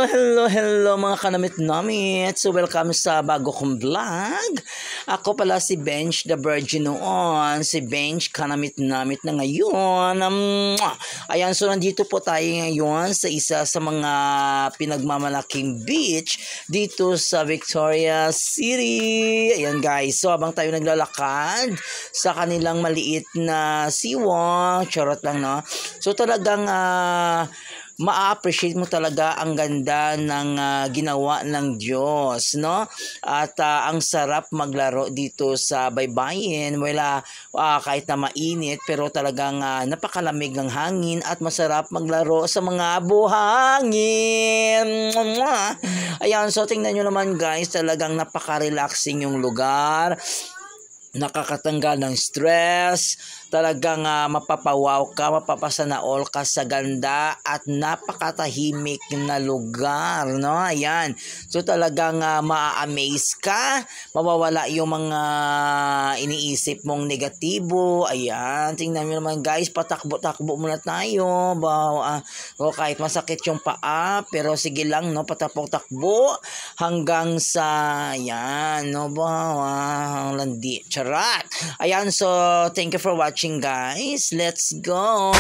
Hello mga kanamit-namit. So welcome sa bago kong vlog. Ako pala si Bench the Virgin noon. Si Bench kanamit-namit na ngayon. Ayan, so nandito po tayo ngayon sa isa sa mga pinagmamalaking beach dito sa Victoria City. Ayan guys, so habang tayo naglalakad sa kanilang maliit na siwang, charot lang no. So talagang ma-appreciate mo talaga ang ganda ng ginawa ng Diyos, no? At ang sarap maglaro dito sa baybayin. Wala kahit na mainit, pero talagang napakalamig ng hangin at masarap maglaro sa mga buhangin. Ayan, so tingnan nyo naman guys, talagang napaka-relaxing yung lugar. Nakakatanggal ng stress, talagang mapapawaw ka, mapapasanaol ka sa ganda at napakatahimik na lugar, no? Ayan, so talagang ma-amaze ka, mawawala yung mga iniisip mong negatibo. Ayan, tingnan nyo naman guys, patakbo-takbo muna tayo, o kahit masakit yung paa, pero sige lang, no? Patakbo-takbo hanggang sa, ayan, no? Ang landi, charat. Ayan, so thank you for watching guys. Let's go.